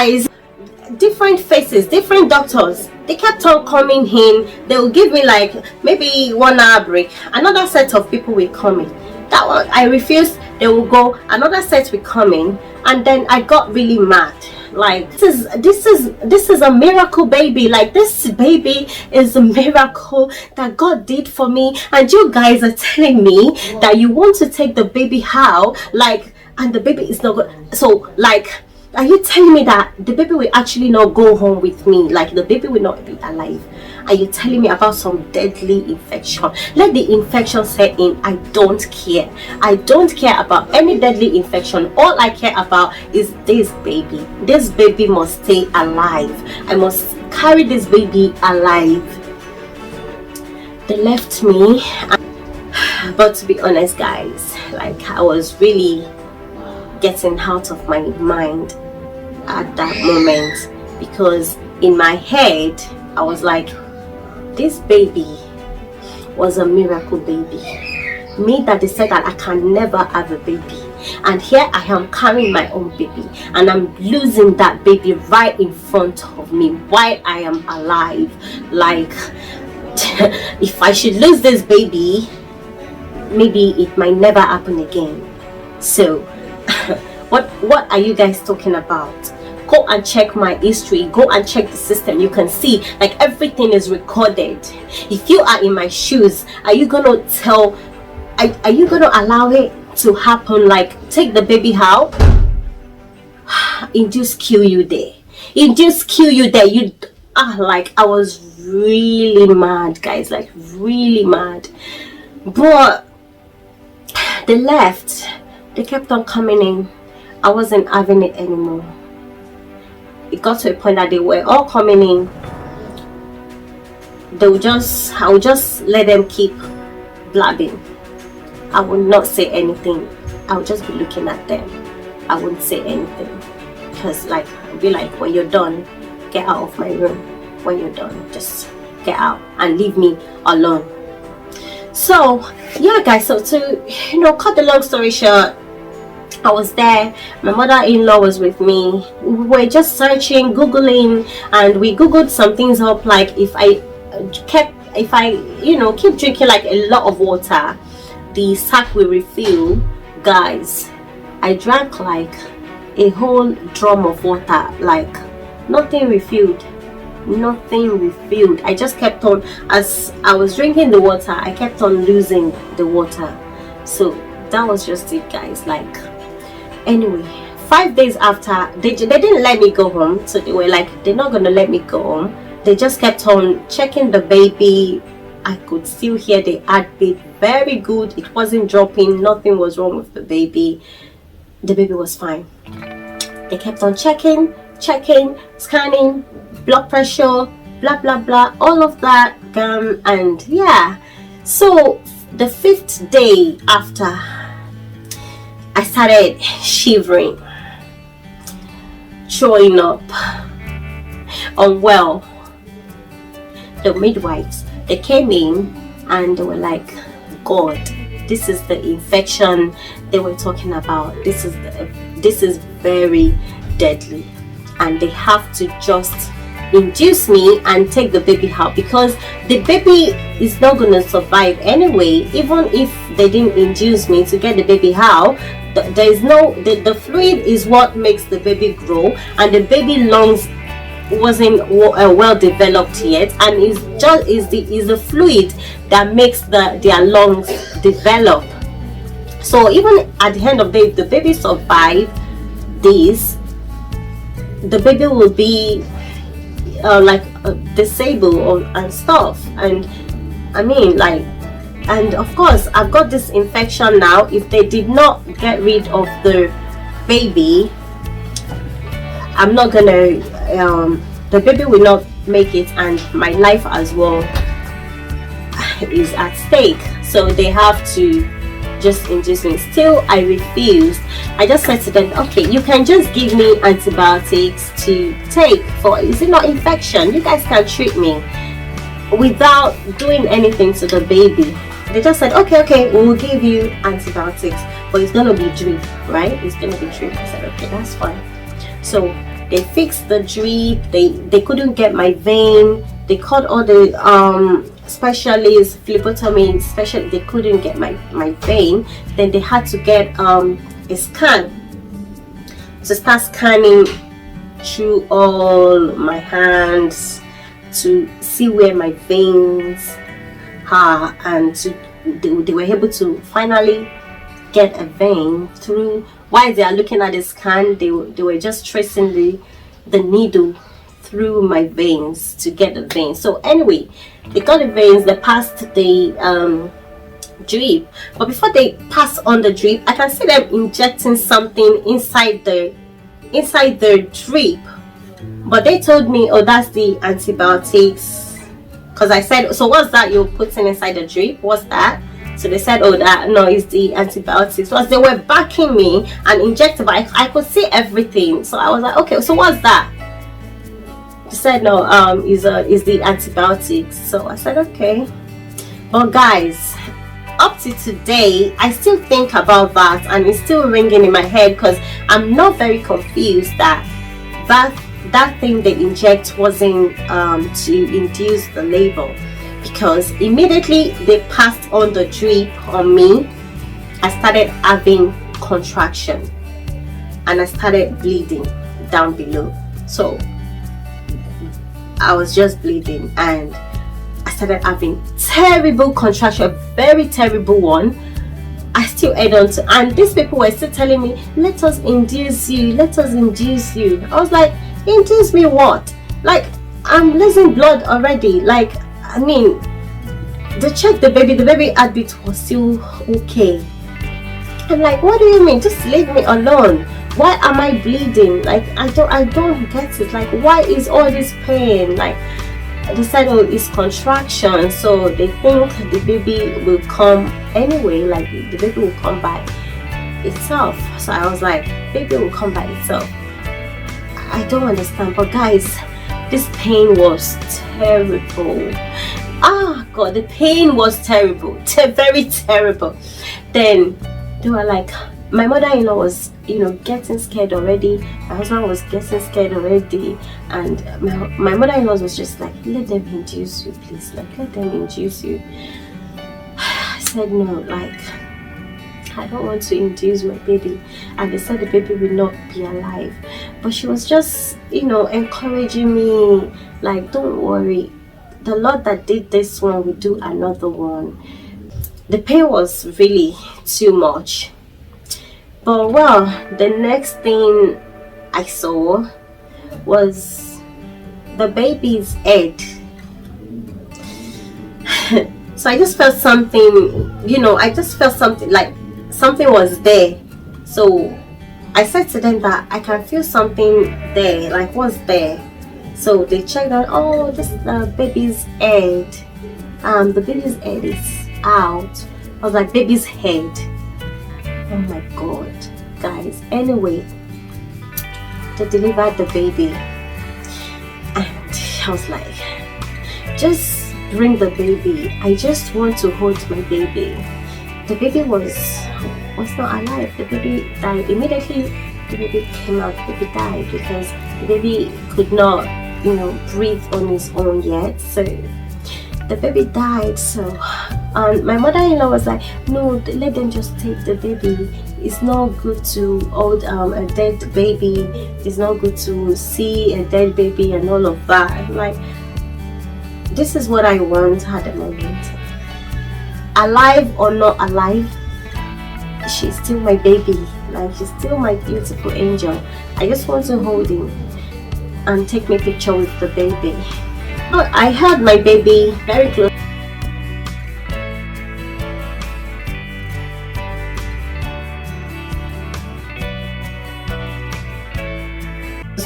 guys, different faces, different doctors, they kept on coming in. They will give me like maybe 1 hour break, another set of people will come in. That one I refused. They will go, another set will come in, and then I got really mad. Like, this is a miracle baby. Like, this baby is a miracle that God did for me, and you guys are telling me that you want to take the baby out, like, and the baby is not good. So like, are you telling me that the baby will actually not go home with me? Like, the baby will not be alive? Are you telling me about some deadly infection? Let the infection set in. I don't care. I don't care about any deadly infection. All I care about is this baby. This baby must stay alive. I must carry this baby alive. They left me. But to be honest, guys, like, I was really getting out of my mind at that moment, because in my head I was like, this baby was a miracle baby. Me that they said that I can never have a baby, and here I am carrying my own baby, and I'm losing that baby right in front of me while I am alive. Like, if I should lose this baby, maybe it might never happen again. So what are you guys talking about? Go and check my history, go and check the system. You can see, like, everything is recorded. If you are in my shoes, are you gonna tell, are you gonna allow it to happen? Like, take the baby out, induce kill you there, induce kill you there. You like, I was really mad, guys, like really mad. But they left. They kept on coming in. I wasn't having it anymore. It got to a point that they were all coming in. I would just let them keep blabbing. I would not say anything. I would just be looking at them. I wouldn't say anything, because, like, I'd be like, when you're done, get out of my room. When you're done, just get out and leave me alone. So yeah, guys, so to, you know, cut the long story short, I was there. My mother-in-law was with me. We were just searching, googling, and we googled some things up, like, if I you know, keep drinking like a lot of water, the sac will refill. Guys, I drank like a whole drum of water, like nothing refilled. Nothing refilled. I just kept on, as I was drinking the water, I kept on losing the water. So that was just it, guys. Like, anyway, 5 days after, they didn't let me go home. So they were like, they're not gonna let me go home. They just kept on checking the baby. I could still hear the heartbeat very good. It wasn't dropping. Nothing was wrong with the baby. The baby was fine. They kept on checking, scanning, blood pressure, blah blah blah, all of that. And yeah, so the 5th day after, I started shivering, throwing up, unwell. The midwives, they came in and they were like, God, this is the infection they were talking about. This is very deadly, and they have to just induce me and take the baby out, because the baby is not going to survive anyway. Even if they didn't induce me to get the baby out, there is no, the fluid is what makes the baby grow, and the baby lungs wasn't well developed yet, and is the fluid that makes their lungs develop. So even at the end of the day, if the baby survive this, the baby will be disabled and stuff. And I mean, like, and of course I've got this infection now. If they did not get rid of the baby, I'm not gonna the baby will not make it, and my life as well is at stake. So they have to just induce me. Still, I refused. I just said to them, okay, you can just give me antibiotics to take for, is it not infection? You guys can treat me without doing anything to the baby. They just said, okay, we'll give you antibiotics, but it's gonna be drip, right? It's gonna be drip. I said, okay, that's fine. So They fixed the drip. They couldn't get my vein. They called all the specialists, phlebotomy special. They couldn't get my vein. Then they had to get a scan to start scanning through all my hands to see where my veins are, and they were able to finally get a vein through. While they are looking at the scan, they were just tracing the needle through my veins to get the vein. So anyway, they got the veins, they passed the drip, but before they pass on the drip, I can see them injecting something inside the drip. But they told me, oh, that's the antibiotics. Because I said, so what's that you're putting inside the drip? What's that? So they said, oh, that no, it's the antibiotics. Because they were backing me and injecting, but I could see everything. So I was like, okay, so what's that? They said, no, is the antibiotics. So I said, okay. But guys, up to today, I still think about that, and it's still ringing in my head, because I'm not very confused that thing they inject wasn't to induce the labor, because immediately they passed on the drip on me, I started having contraction and I started bleeding down below. So I was just bleeding and I started having terrible contraction, a very terrible one. I still add on to, and these people were still telling me, let us induce you, let us induce you. I was like, induce me what? Like, I'm losing blood already. Like, I mean, they checked the baby heartbeat was still okay. I'm like, what do you mean? Just leave me alone. Why am I bleeding? Like, I don't get it. Like, why is all this pain? Like, they said, oh, it's contraction, so they think the baby will come anyway, like the baby will come by itself. So I was like, baby will come by itself. I don't understand. But guys, this pain was terrible. Ah God, the pain was terrible, very terrible. Then they were like, my mother-in-law was, getting scared already. My husband was getting scared already, and my mother-in-law was just like, let them induce you, please. Like, let them induce you. I said no, like, I don't want to induce my baby. And they said the baby will not be alive. But she was just, encouraging me, like, don't worry. The Lord that did this one will do another one. The pain was really too much. But well, the next thing I saw was the baby's head. So I just felt something, I just felt something, like something was there. So I said to them that I can feel something there, like what's there? So they checked out, oh, this is the baby's head. The baby's head is out. I was like, baby's head. Oh my God, guys. Anyway, they delivered the baby, and I was like, just bring the baby. I just want to hold my baby. The baby was not alive. The baby died immediately. The baby came out. The baby died because the baby could not, breathe on his own yet. So the baby died. So my mother-in-law was like, no, let them just take the baby. It's not good to hold a dead baby. It's not good to see a dead baby and all of that. I'm like, this is what I want at the moment. Alive or not alive, she's still my baby. Like, she's still my beautiful angel. I just want to hold him and take my picture with the baby. But I held my baby very close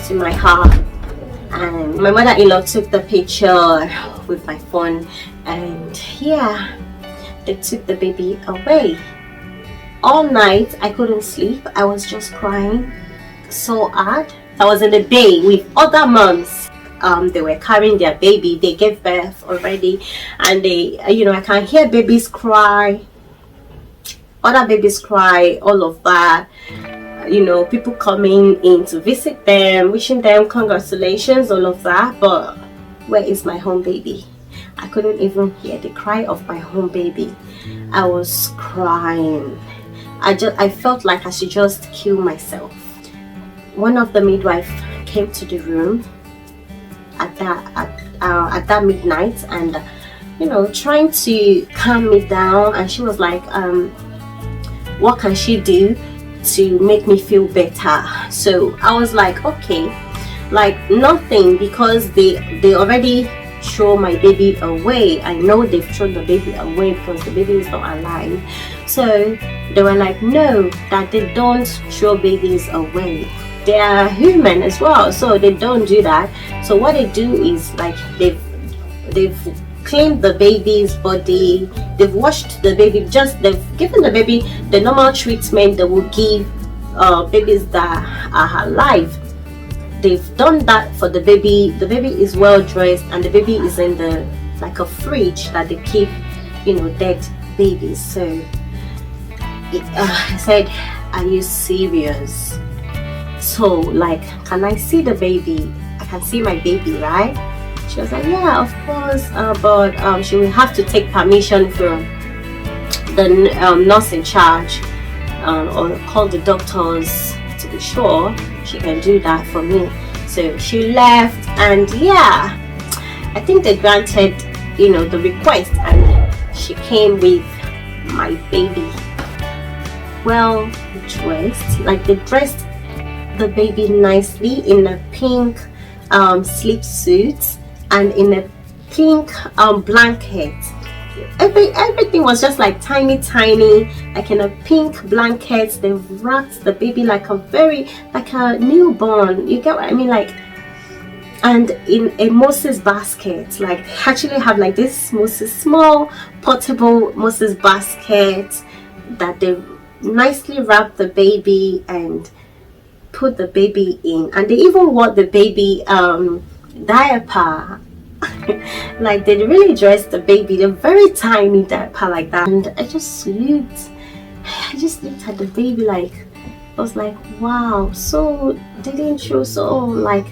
to my heart, and my mother-in-law took the picture with my phone, and yeah, they took the baby away. All night I couldn't sleep. I was just crying so hard. I was in the bay with other moms. They were carrying their baby. They gave birth already, and they, I can hear babies cry, other babies cry, all of that. people coming in to visit them, wishing them congratulations, all of that. But where is my home baby? I couldn't even hear the cry of my home baby. I was crying. I felt like I should just kill myself. One of the midwife came to the room at that midnight, and trying to calm me down, and she was like, what can she do to make me feel better? So I was like, okay, like nothing, because they already throw my baby away. I know they've thrown the baby away because the baby is not alive. So they were like, no, that they don't throw babies away. They are human as well, so they don't do that. So what they do is, like, they've cleaned the baby's body, they've washed the baby, they've given the baby the normal treatment they will give babies that are alive. They've done that for the baby. The baby is well dressed, and the baby is in a fridge that they keep dead babies. So I said, are you serious? So, like, can I see the baby? I can see my baby, right? She was like, yeah, of course, but she will have to take permission from the nurse in charge, or call the doctors to be sure she can do that for me. So she left, and yeah, I think they granted the request, and she came with my baby, well dressed. Like, they dressed the baby nicely in a pink sleep suit and in a pink blanket. Everything was just like tiny, like in a pink blanket. They wrapped the baby like a newborn, you get what I mean, like, and in a Moses basket. Like, actually have like this small portable Moses basket that they nicely wrapped the baby and put the baby in, and they even wore the baby diaper. Like, they really dressed the baby, the very tiny diaper like that. And I just looked at the baby, like, I was like, wow. So they didn't show, so like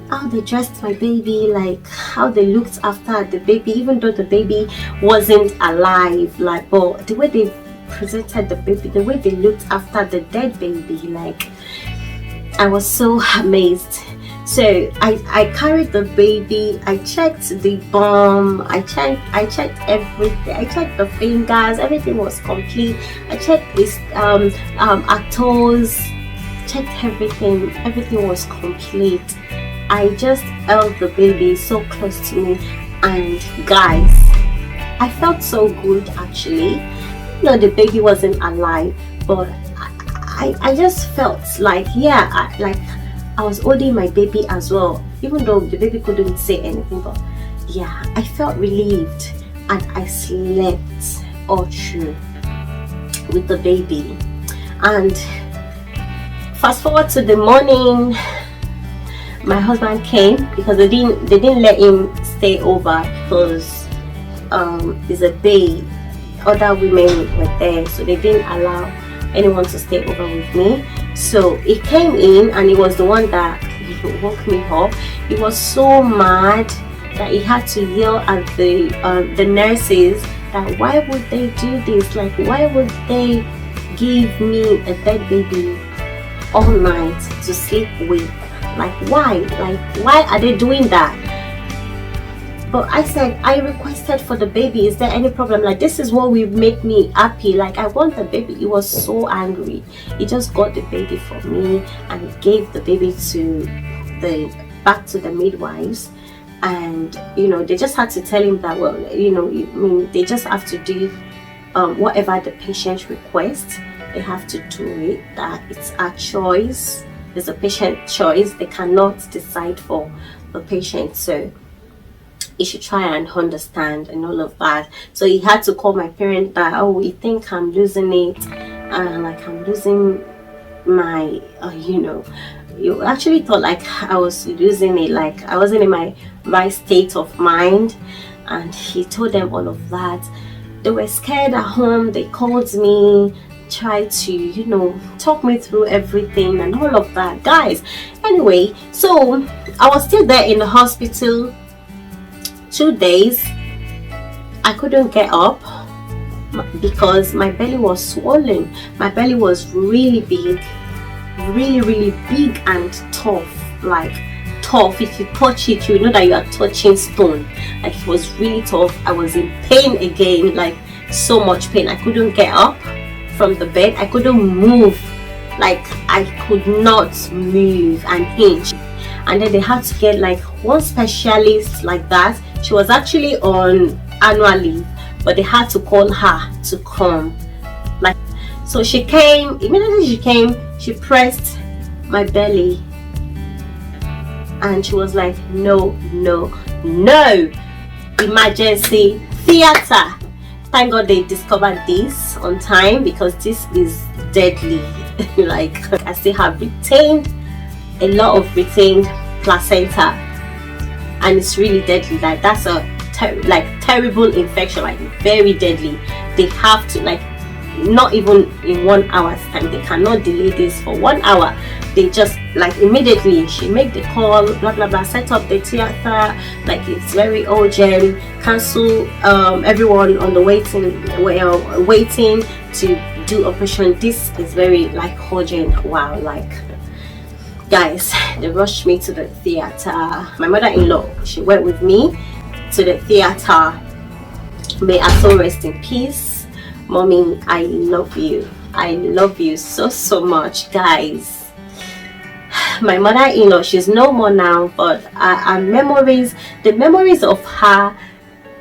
how they dressed my baby, like how they looked after the baby, even though the baby wasn't alive. Like, but the way they presented the baby, the way they looked after the dead baby, like, I was so amazed. So I carried the baby, I checked the bum, I checked everything, I checked the fingers, everything was complete. I checked his our toes, checked everything was complete. I just held the baby so close to me, and guys, I felt so good actually. The baby wasn't alive, but I just felt like, yeah, I was holding my baby as well, even though the baby couldn't say anything. But yeah, I felt relieved, and I slept all through with the baby. And fast forward to the morning, my husband came, because they didn't let him stay over, because it's a day, other women were there, so they didn't allow anyone to stay over with me. So he came in, and he was the one that woke me up. He was so mad that he had to yell at the nurses that why would they do this? Like, why would they give me a dead baby all night to sleep with? Like, why? Like, why are they doing that? But I said, I requested for the baby. Is there any problem? Like, this is what will make me happy. Like, I want the baby. He was so angry. He just got the baby for me, and he gave the baby back to the midwives. And they just had to tell him that, well, they just have to do whatever the patient requests. They have to do it. That it's a choice. It's a patient choice. They cannot decide for the patient. So he should try and understand and all of that. So he had to call my parents that, oh, we think I'm losing it, like I'm losing my you actually thought like I was losing it, like I wasn't in my right state of mind. And he told them all of that. They were scared at home. They called me tried to, you know, talk me through everything and all of that, guys. Anyway, so I was still there in the hospital 2 days. I couldn't get up because my belly was swollen. My belly was really big, really big and tough, like tough. If you touch it, you know that you are touching stone. Like, it was really tough. I was in pain again, like so much pain. I couldn't get up from the bed. I couldn't move, like I could not move and hinge. And then they had to get like one specialist like that. She was actually on annual leave, but they had to call her to come. Like, so she came. Immediately she came, she pressed my belly and she was like, no, emergency theater. Thank God they discovered this on time, because this is deadly. Like, I still have retained a lot of retained placenta, and it's really deadly. Like, that's a terrible infection, like very deadly. They have to, like, not even in 1 hour's time, they cannot delay this for 1 hour. They just, like, immediately she make the call, blah blah blah, set up the theater, like it's very urgent, cancel everyone on the waiting to do operation. This is very, like, urgent. Wow. Like, guys, they rushed me to the theater. My mother-in-law, she went with me to the theater. May her soul rest in peace. Mommy, I love you. I love you so much, guys. My mother-in-law, she's no more now, but our memories, the memories of her,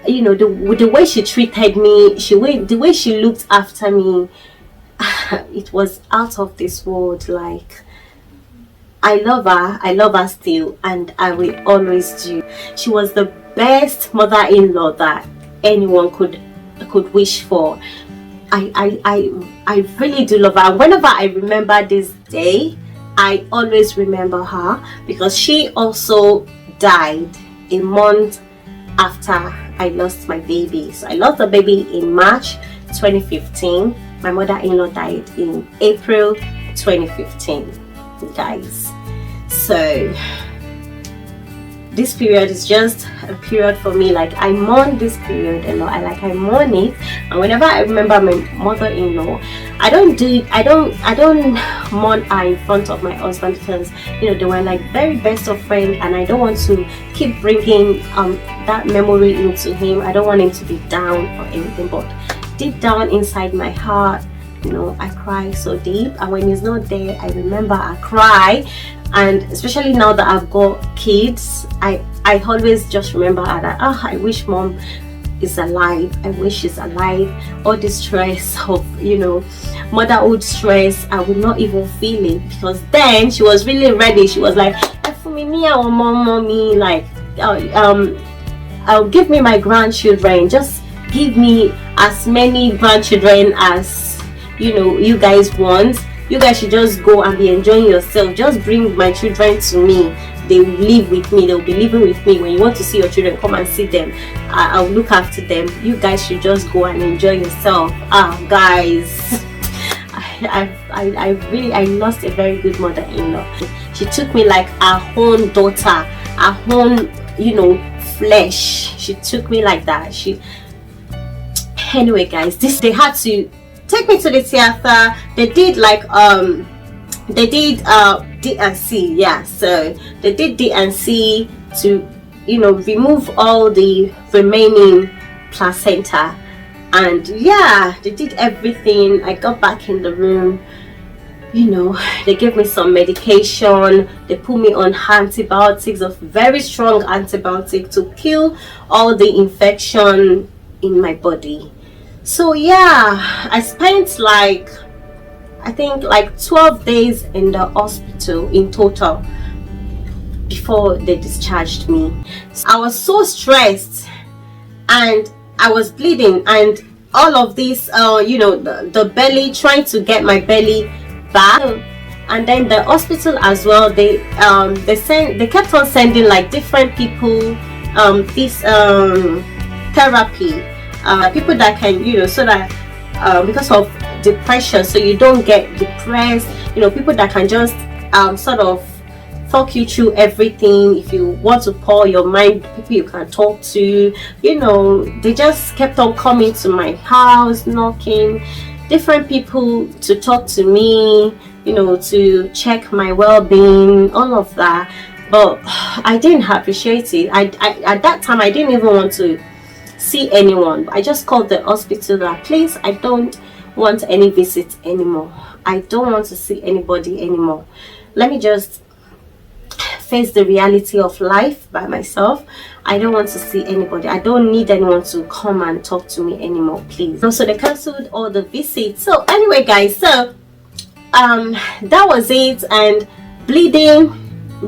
you know, the way she treated me, the way she looked after me, it was out of this world. Like, I love her still, and I will always do. She was the best mother-in-law that anyone could wish for. I really do love her. Whenever I remember this day, I always remember her, because she also died a month after I lost my baby. So I lost the baby in March 2015. My mother-in-law died in April 2015, guys. So this period is just a period for me. Like, I mourn this period a lot. I mourn it, and whenever I remember my mother-in-law, I don't mourn her in front of my husband, because, you know, they were like very best of friends, and I don't want to keep bringing that memory into him. I don't want him to be down or anything, but deep down inside my heart, you know, I cry so deep. And when he's not there, I remember I cry. And especially now that I've got kids, I always just remember that, I wish mom is alive. I wish she's alive. All this stress of, you know, motherhood stress, I would not even feel it, because then she was really ready. She was like, Funmi, me, our mommy, like, I'll give me my grandchildren. Just give me as many grandchildren as, you know, you guys want. You guys should just go and be enjoying yourself. Just bring my children to me. They will live with me. They will be living with me. When you want to see your children, come and see them. I'll look after them. You guys should just go and enjoy yourself. Guys, I lost a very good mother-in-law. She took me like her own daughter, her own, you know, flesh. She took me like that. Anyway, guys, they had to take me to the theater. They did like D&C, yeah. So they did D&C to, you know, remove all the remaining placenta, and yeah, they did everything. I got back in the room, you know, they gave me some medication. They put me on antibiotics, of very strong antibiotic, to kill all the infection in my body. So yeah, I spent like, I think like 12 days in the hospital in total before they discharged me. So I was so stressed, and I was bleeding, and all of this, you know, the belly, trying to get my belly back. And then the hospital as well, they kept on sending like different people this therapy, people that can, you know, so that because of depression, so you don't get depressed. You know, people that can just sort of talk you through everything. If you want to pour your mind, people you can talk to, you know, they just kept on coming to my house, knocking, different people to talk to me, you know, to check my well-being, all of that. But I didn't appreciate it. I at that time I didn't even want to see anyone. I just called the hospital that, please, I don't want any visits anymore. I don't want to see anybody anymore. Let me just face the reality of life by myself. I don't want to see anybody. I don't need anyone to come and talk to me anymore, please. So they cancelled all the visits. So anyway, guys, so that was it. And bleeding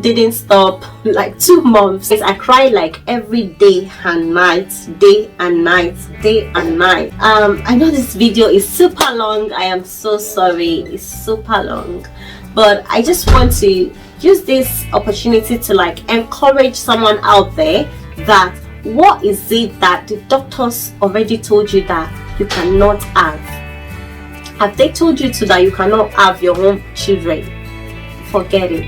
didn't stop like 2 months. I cried like every day and night, day and night, day and night. I know this video is super long. I am so sorry, it's super long, but I just want to use this opportunity to like encourage someone out there that what is it that the doctors already told you that you cannot have? Have they told you to that you cannot have your own children? Forget it.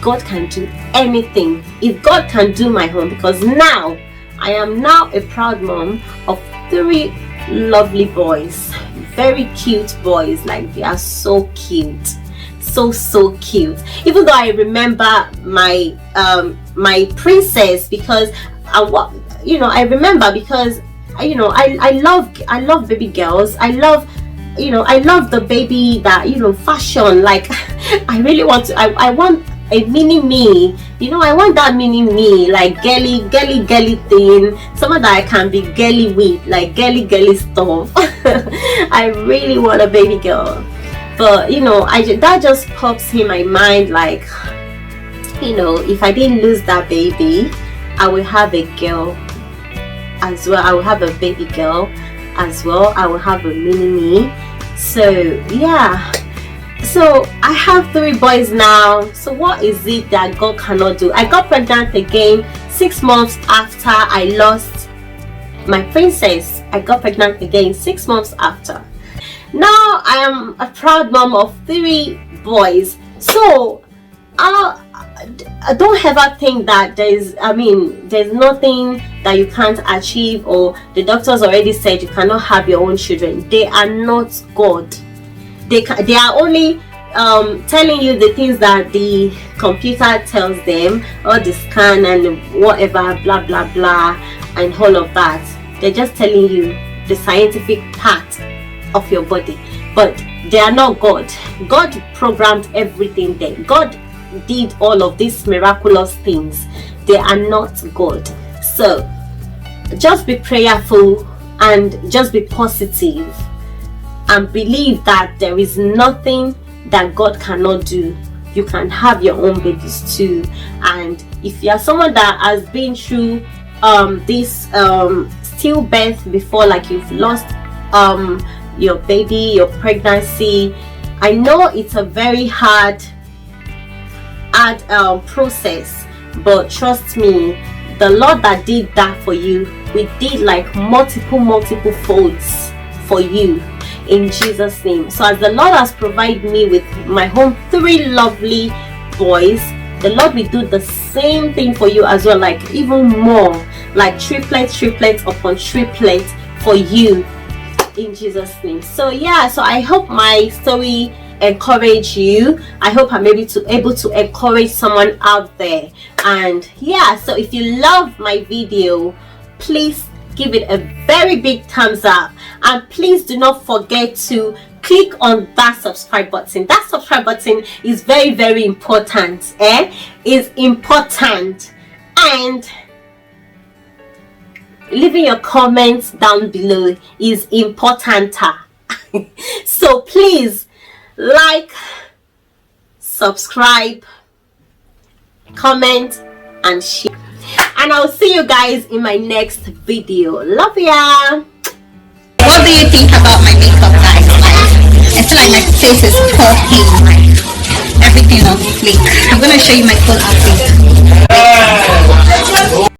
God can do anything. If God can do my own, because now I am now a proud mom of 3 lovely boys, very cute boys. Like, they are so cute, so cute. Even though I remember my my princess, because I remember because I love baby girls. I love the baby that, fashion. Like, I really want to, I want a mini me. I want that mini me, like girly thing, someone that I can be girly with, like girly stuff. I really want a baby girl. But that just pops in my mind, like, if I didn't lose that baby, I will have a girl as well. I will have a baby girl as well. I will have a mini me. So yeah, so I have 3 boys now. So what is it that God cannot do? I got pregnant again 6 months after I lost my princess. I got pregnant again 6 months after. Now I am a proud mom of 3 boys. So I don't ever think that there's nothing that you can't achieve, or the doctors already said you cannot have your own children. They are not God. They are only telling you the things that the computer tells them, or the scan and whatever, blah blah blah, and all of that. They're just telling you the scientific part of your body, but they are not God. God programmed everything there. God did all of these miraculous things. They are not God. So just be prayerful and just be positive and believe that there is nothing that God cannot do. You can have your own babies too. And if you are someone that has been through this stillbirth before, like you've lost your baby, your pregnancy, I know it's a very hard process, but trust me, the Lord that did that for you, we did like multiple folds for you, in Jesus' name. So as the Lord has provided me with my home 3 lovely boys, the Lord will do the same thing for you as well, like even more, like triplets upon triplets for you, in Jesus' name. So yeah, so I hope my story encourage you. I hope I'm able to encourage someone out there. And yeah, so if you love my video, please give it a very big thumbs up, and please do not forget to click on that subscribe button. That subscribe button is very important. Is important. And leaving your comments down below is importanter. So please like, subscribe, comment and share, and I'll see you guys in my next video. Love ya. What do you think about my makeup, guys? I feel like my face is popping, everything on fleek. I'm gonna show you my full outfit.